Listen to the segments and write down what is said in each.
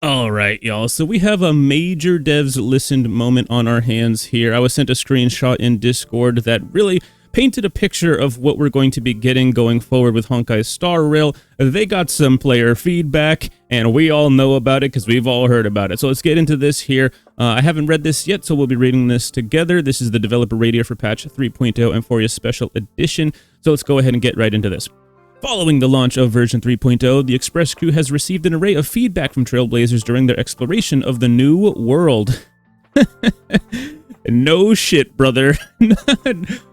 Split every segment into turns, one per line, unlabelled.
All right, y'all. So we have a major devs listened moment on our hands here. I was sent a screenshot in Discord that really painted a picture of what we're going to be getting going forward with Honkai Star Rail. They got some player feedback, and we all know about it because we've all heard about it. So let's get into this here. I haven't read this yet, so we'll be reading this together. This is the developer radio for patch 3.0 Amphorius Special Edition. So let's go ahead and get right into this. Following the launch of version 3.0, the Express crew has received an array of feedback from Trailblazers during their exploration of the new world. No shit, brother.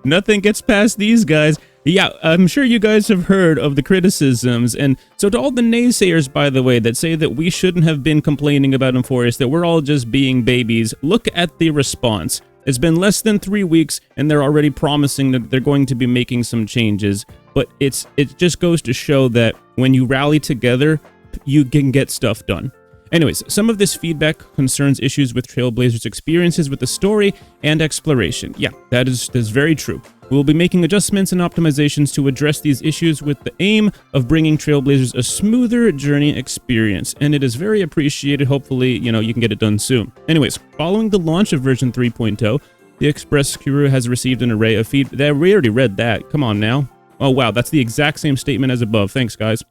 Nothing gets past these guys. Yeah, I'm sure you guys have heard of the criticisms, and so to all the naysayers, by the way, that say that we shouldn't have been complaining about Amphorius, that we're all just being babies, look at the response. It's been less than 3 weeks, and they're already promising that they're going to be making some changes. But it just goes to show that when you rally together, you can get stuff done. Anyways, some of this feedback concerns issues with Trailblazers' experiences with the story and exploration. Yeah, that is very true. We will be making adjustments and optimizations to address these issues with the aim of bringing Trailblazers a smoother journey experience, and it is very appreciated. Hopefully, you can get it done soon. Anyways, following the launch of version 3.0, the Express crew has received an array of feedback. We already read that. Come on now. Oh wow, that's the exact same statement as above. Thanks, guys.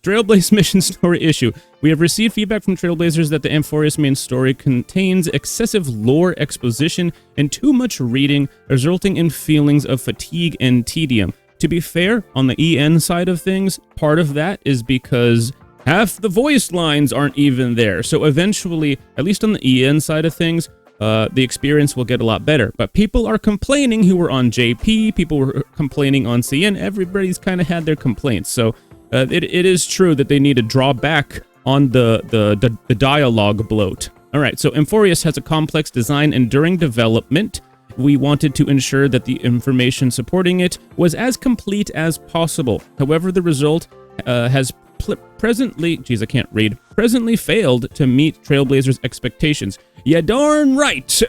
Trailblaze mission story issue. We have received feedback from Trailblazers that the Amphorius main story contains excessive lore exposition and too much reading, resulting in feelings of fatigue and tedium. To be fair, on the EN side of things, part of that is because half the voice lines aren't even there. So eventually, at least on the EN side of things, the experience will get a lot better. But people are complaining who were on JP, people were complaining on CN, everybody's kind of had their complaints. So it is true that they need to draw back on the dialogue bloat. All right, so Amphorius has a complex design, and during development, we wanted to ensure that the information supporting it was as complete as possible. However, the result has presently failed to meet Trailblazers' expectations. Yeah, darn right.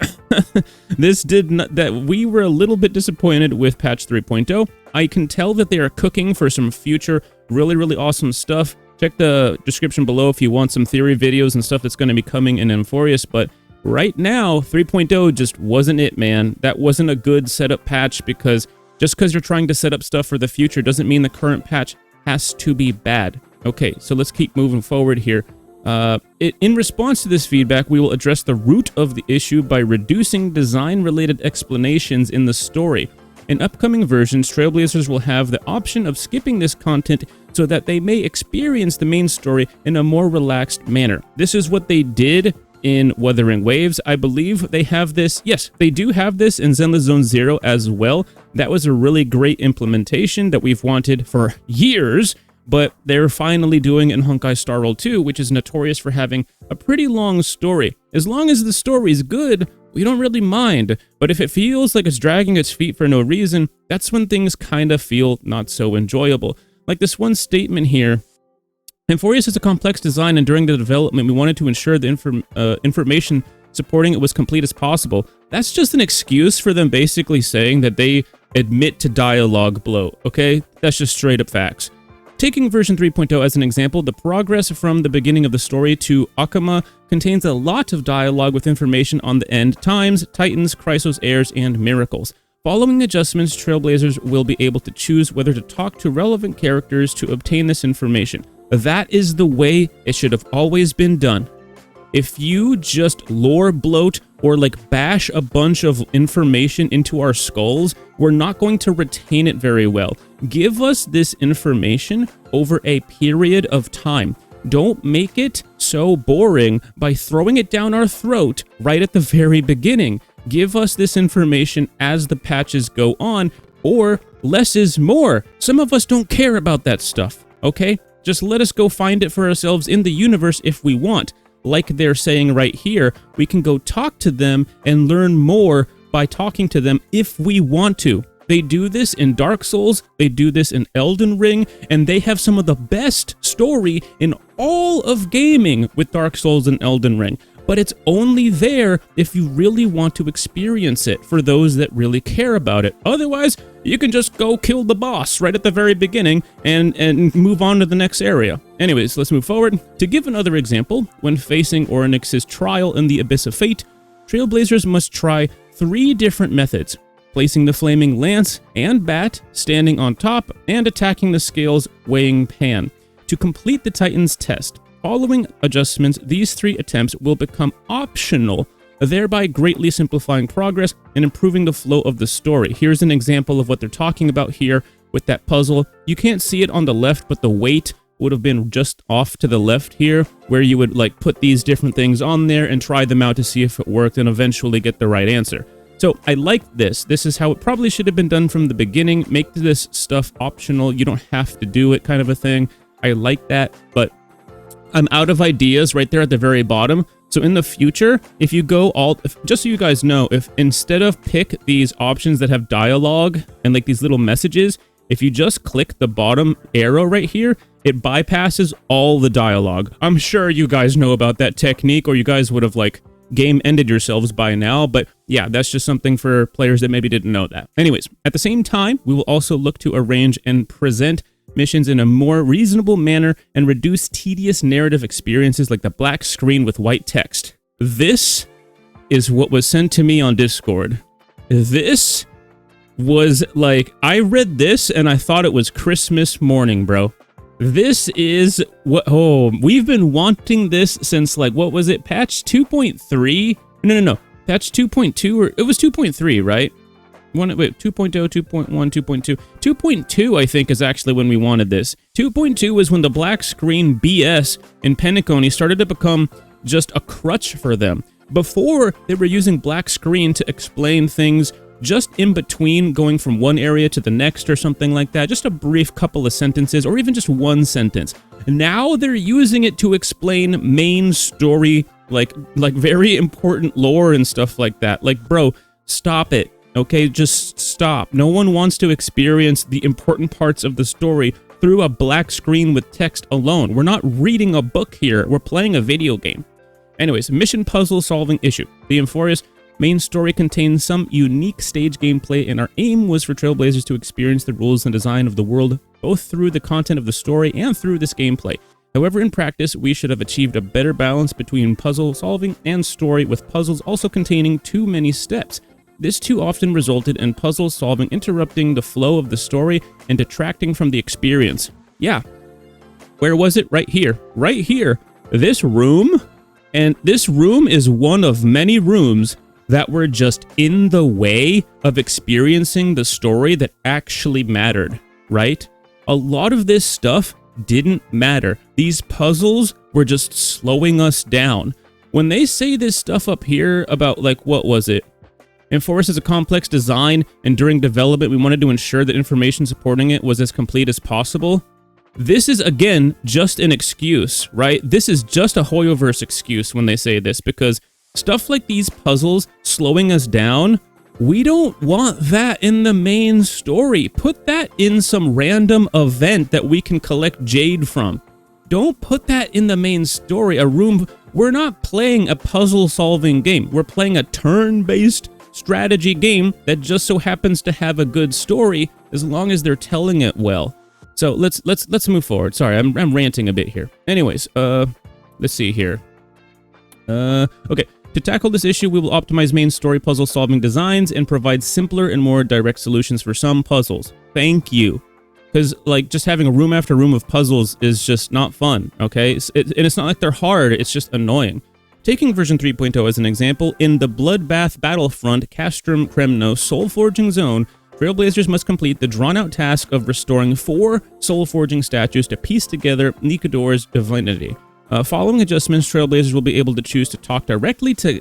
This did not. That we were a little bit disappointed with patch 3.0. I can tell that they are cooking for some future really awesome stuff. Check the description below if you want some theory videos and stuff that's going to be coming in Amphorius, but right now 3.0 just wasn't it, man. That wasn't a good setup patch, because just because you're trying to set up stuff for the future doesn't mean the current patch has to be bad. Okay, so let's keep moving forward here. In response to this feedback, we will address the root of the issue by reducing design-related explanations in the story. In upcoming versions, Trailblazers will have the option of skipping this content so that they may experience the main story in a more relaxed manner. This is what they did in Wuthering Waves. I believe they have this. Yes, they do have this in Zenless Zone Zero as well. That was a really great implementation that we've wanted for years, but they're finally doing it in Honkai Star Rail 2, which is notorious for having a pretty long story. As long as the story's good, we don't really mind, but if it feels like it's dragging its feet for no reason, that's when things kind of feel not so enjoyable. Like this one statement here: Amphorius is a complex design, and during the development, we wanted to ensure the information supporting it was complete as possible. That's just an excuse for them basically saying that they admit to dialogue bloat, okay? That's just straight up facts. Taking version 3.0 as an example, the progress from the beginning of the story to Akama contains a lot of dialogue with information on the end times, titans, Chrysos heirs, and miracles. Following adjustments, Trailblazers will be able to choose whether to talk to relevant characters to obtain this information. That is the way it should have always been done. If you just lore bloat or bash a bunch of information into our skulls, we're not going to retain it very well. Give us this information over a period of time. Don't make it so boring by throwing it down our throat right at the very beginning. Give us this information as the patches go on, or less is more. Some of us don't care about that stuff, okay? Just let us go find it for ourselves in the universe if we want. Like they're saying right here, we can go talk to them and learn more by talking to them if we want to. They do this in Dark Souls, they do this in Elden Ring, and they have some of the best story in all of gaming with Dark Souls and Elden Ring. But it's only there if you really want to experience it, for those that really care about it. Otherwise, you can just go kill the boss right at the very beginning and move on to the next area. Anyways, let's move forward. To give another example, when facing Orynyx's trial in the Abyss of Fate, Trailblazers must try 3 different methods: placing the flaming lance and bat, standing on top, and attacking the scales weighing pan. To complete the Titan's test, following adjustments, these 3 attempts will become optional, thereby greatly simplifying progress and improving the flow of the story. Here's an example of what they're talking about here with that puzzle. You can't see it on the left, but the weight would have been just off to the left here, where you would like put these different things on there and try them out to see if it worked and eventually get the right answer. So I like this. This is how it probably should have been done from the beginning. Make this stuff optional. You don't have to do it, kind of a thing. I like that, but I'm out of ideas right there at the very bottom. So in the future, if you go just so you guys know, if instead of pick these options that have dialogue and like these little messages, if you just click the bottom arrow right here, it bypasses all the dialogue. I'm sure you guys know about that technique, or you guys would have like game ended yourselves by now. But yeah, that's just something for players that maybe didn't know that. Anyways, at the same time, we will also look to arrange and present missions in a more reasonable manner and reduce tedious narrative experiences like the black screen with white text. This is what was sent to me on Discord. This was like, I read this and I thought it was Christmas morning, bro. This is what, we've been wanting this since like, what was it? Patch 2.3? No. Patch 2.2, or it was 2.3, right? 2.0, 2.1, 2.2. 2.2, I think, is actually when we wanted this. 2.2 was when the black screen BS in Penacony started to become just a crutch for them. Before, they were using black screen to explain things just in between going from one area to the next or something like that. Just a brief couple of sentences, or even just one sentence. Now they're using it to explain main story, like very important lore and stuff like that. Like, bro, stop it. Okay, just stop. No one wants to experience the important parts of the story through a black screen with text alone. We're not reading a book here. We're playing a video game. Anyways, mission puzzle solving issue. The Euphoria's main story contains some unique stage gameplay, and our aim was for Trailblazers to experience the rules and design of the world, both through the content of the story and through this gameplay. However, in practice, we should have achieved a better balance between puzzle solving and story, with puzzles also containing too many steps. This too often resulted in puzzle solving interrupting the flow of the story and detracting from the experience. Yeah. Where was it? Right here. Right here. This room. And this room is one of many rooms that were just in the way of experiencing the story that actually mattered, right? A lot of this stuff didn't matter. These puzzles were just slowing us down. When they say this stuff up here about, like, what was it? Euphoria's is a complex design, and during development, we wanted to ensure that information supporting it was as complete as possible. This is, again, just an excuse, right? This is just a Hoyoverse excuse when they say this, because stuff like these puzzles slowing us down, we don't want that in the main story. Put that in some random event that we can collect jade from. Don't put that in the main story, a room. We're not playing a puzzle-solving game. We're playing a turn-based strategy game that just so happens to have a good story as long as they're telling it well. So let's move forward. Sorry, I'm ranting a bit here. Anyways, let's see here. Okay. To tackle this issue, we will optimize main story puzzle solving designs and provide simpler and more direct solutions for some puzzles. Thank you. Because, like, just having a room after room of puzzles is just not fun, okay? And it's not like they're hard, it's just annoying. Taking version 3.0 as an example, in the Bloodbath Battlefront Castrum Kremno Soul Forging Zone, Trailblazers must complete the drawn-out task of restoring 4 soul forging statues to piece together Nikador's divinity. Following adjustments, Trailblazers will be able to choose to talk directly to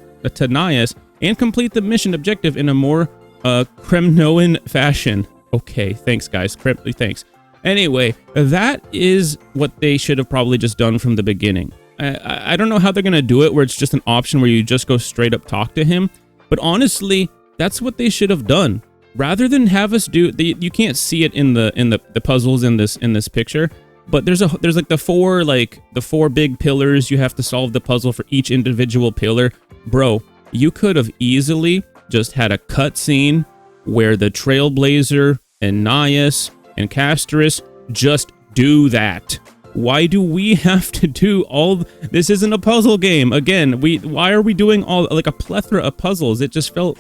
Nias and complete the mission objective in a more Kremnoan fashion. Okay, thanks, guys. Thanks. Anyway, that is what they should have probably just done from the beginning. I don't know how they're going to do it where it's just an option where you just go straight up talk to him. But honestly, that's what they should have done. Rather than have us do, you can't see it in the puzzles in this picture, but there's like the four big pillars. You have to solve the puzzle for each individual pillar. Bro, you could have easily just had a cutscene where the Trailblazer and Nias and Casterus. Just do that. Why do we have to do all... This isn't a puzzle game. Again, why are we doing all like a plethora of puzzles? It just felt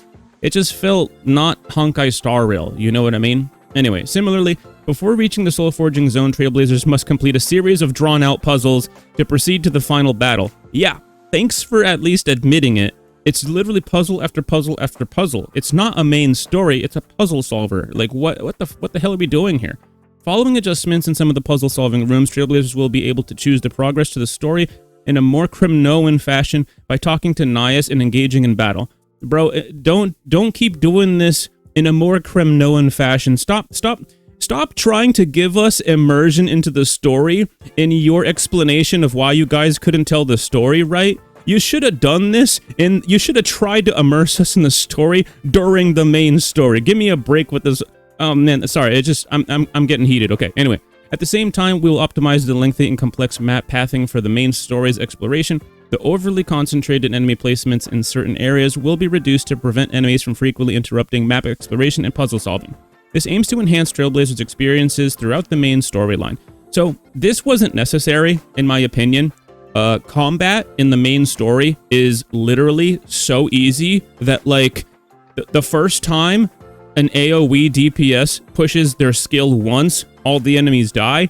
not Honkai Star Rail. You know what I mean? Anyway, similarly, before reaching the Soul Forging Zone, Trailblazers must complete a series of drawn-out puzzles to proceed to the final battle. Yeah, thanks for at least admitting it. It's literally puzzle after puzzle after puzzle. It's not a main story, it's a puzzle solver. Like, what the hell are we doing here? Following adjustments in some of the puzzle-solving rooms, Trailblazers will be able to choose the progress to the story in a more Kremnoan fashion by talking to Nias and engaging in battle. Bro, don't keep doing this in a more Kremnoan fashion. Stop trying to give us immersion into the story in your explanation of why you guys couldn't tell the story right. You should have done this, and you should have tried to immerse us in the story during the main story. Give me a break with this. Oh man, sorry, I'm getting heated. Okay, anyway. At the same time, we will optimize the lengthy and complex map pathing for the main story's exploration. The overly concentrated enemy placements in certain areas will be reduced to prevent enemies from frequently interrupting map exploration and puzzle solving. This aims to enhance Trailblazers' experiences throughout the main storyline. So, this wasn't necessary, in my opinion. Combat in the main story is literally so easy that, like, the first time an AoE DPS pushes their skill once, all the enemies die.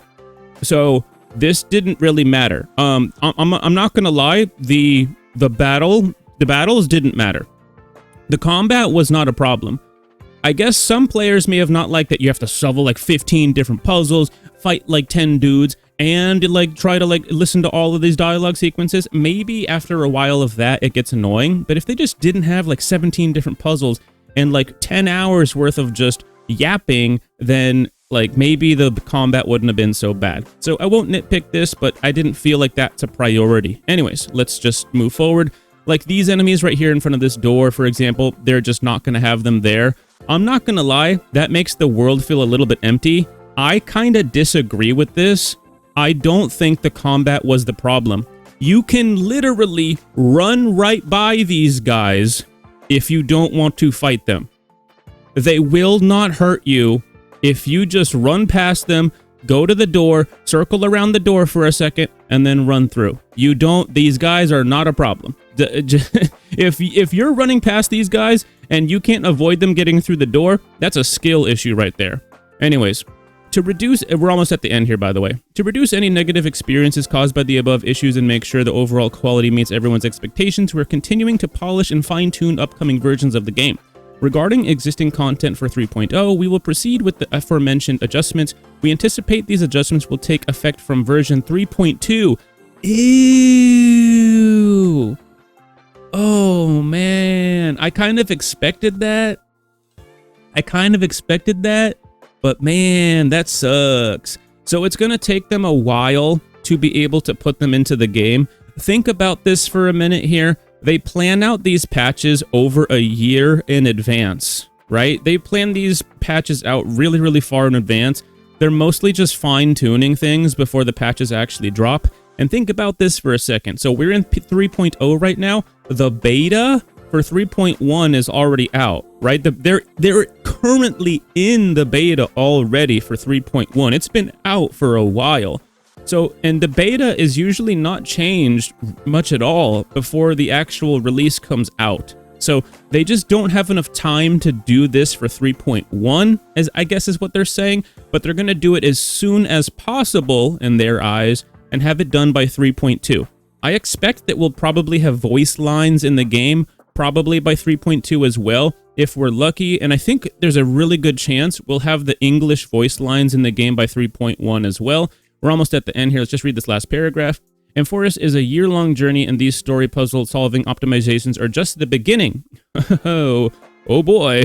So this didn't really matter. I'm not gonna lie, the battles didn't matter. The combat was not a problem. I guess some players may have not liked that you have to solve like 15 different puzzles, fight like 10 dudes, and like try to like listen to all of these dialogue sequences. Maybe after a while of that it gets annoying, but if they just didn't have like 17 different puzzles and like 10 hours worth of just yapping, then like maybe the combat wouldn't have been so bad. So I won't nitpick this, but I didn't feel like that's a priority. Anyways, let's just move forward. Like these enemies right here in front of this door, for example, they're just not going to have them there. I'm not going to lie, that makes the world feel a little bit empty. I kind of disagree with this. I don't think the combat was the problem. You can literally run right by these guys if you don't want to fight them. They will not hurt you if you just run past them, go to the door, circle around the door for a second, and then run through. These guys are not a problem. If you're running past these guys and you can't avoid them getting through the door, that's a skill issue right there. Anyways, we're almost at the end here, by the way. To reduce any negative experiences caused by the above issues and make sure the overall quality meets everyone's expectations, we're continuing to polish and fine-tune upcoming versions of the game. Regarding existing content for 3.0, we will proceed with the aforementioned adjustments. We anticipate these adjustments will take effect from version 3.2. Ew. Oh, man. I kind of expected that. But man, that sucks. So it's going to take them a while to be able to put them into the game. Think about this for a minute here. They plan out these patches over a year in advance, right? They plan these patches out really, really far in advance. They're mostly just fine-tuning things before the patches actually drop. And think about this for a second. So we're in 3.0 right now. The beta for 3.1 is already out, right? They're currently in the beta already for 3.1. It's been out for a while. So, and the beta is usually not changed much at all before the actual release comes out. So they just don't have enough time to do this for 3.1, as I guess is what they're saying, but they're going to do it as soon as possible in their eyes and have it done by 3.2. I expect that we'll probably have voice lines in the game probably by 3.2 as well, if we're lucky, and I think there's a really good chance we'll have the English voice lines in the game by 3.1 as well. We're almost at the end here. Let's just read this last paragraph. Enforce is a year-long journey, and these story puzzle-solving optimizations are just the beginning. Oh boy.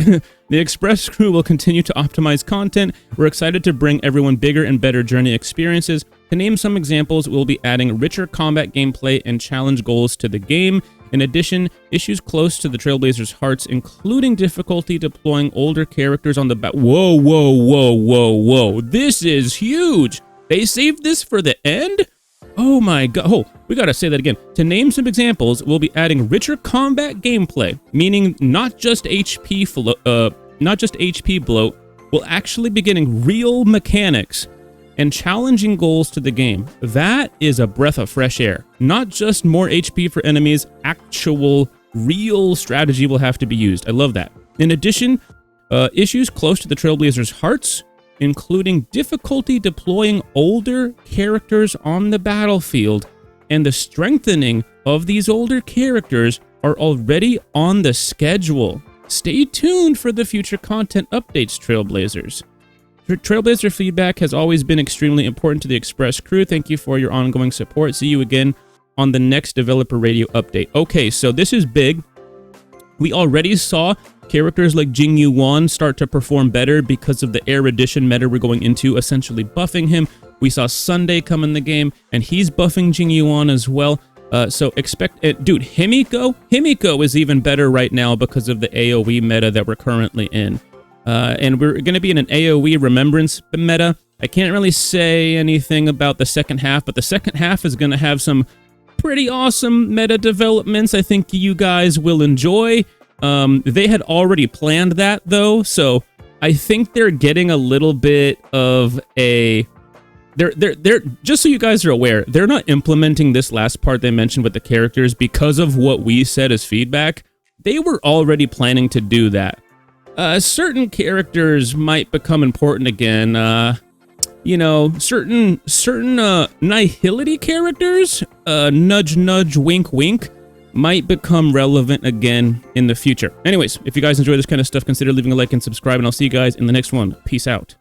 The Express crew will continue to optimize content. We're excited to bring everyone bigger and better journey experiences. To name some examples, we'll be adding richer combat gameplay and challenge goals to the game. In addition, issues close to the Trailblazers' hearts, including difficulty deploying older characters on the back. Whoa. This is huge. They saved this for the end? Oh my god. Oh, we gotta say that again. To name some examples, we'll be adding richer combat gameplay, meaning not just HP bloat, will actually be getting real mechanics and challenging goals to the game. That is a breath of fresh air. Not just more HP for enemies, actual real strategy will have to be used. I love that. In addition, issues close to the Trailblazers' hearts, including difficulty deploying older characters on the battlefield, and the strengthening of these older characters are already on the schedule. Stay tuned for the future content updates, Trailblazers. Trailblazer feedback has always been extremely important to the Express crew. Thank you for your ongoing support. See you again on the next Developer Radio update. Okay, so this is big. We already saw characters like Jing Yuan start to perform better because of the Air Edition meta we're going into, essentially buffing him. We saw Sunday come in the game, and he's buffing Jing Yuan as well. So expect it. Dude, Himiko is even better right now because of the AoE meta that we're currently in. And we're going to be in an AoE remembrance meta. I can't really say anything about the second half, but the second half is going to have some pretty awesome meta developments I think you guys will enjoy. They had already planned that, though, so I think they're getting a little bit of a... They're just so you guys are aware, they're not implementing this last part they mentioned with the characters because of what we said as feedback. They were already planning to do that. Certain characters might become important again. You know, certain nihility characters, nudge nudge wink wink, might become relevant again in the future. Anyways, if you guys enjoy this kind of stuff, consider leaving a like and subscribe, and I'll see you guys in the next one. Peace out.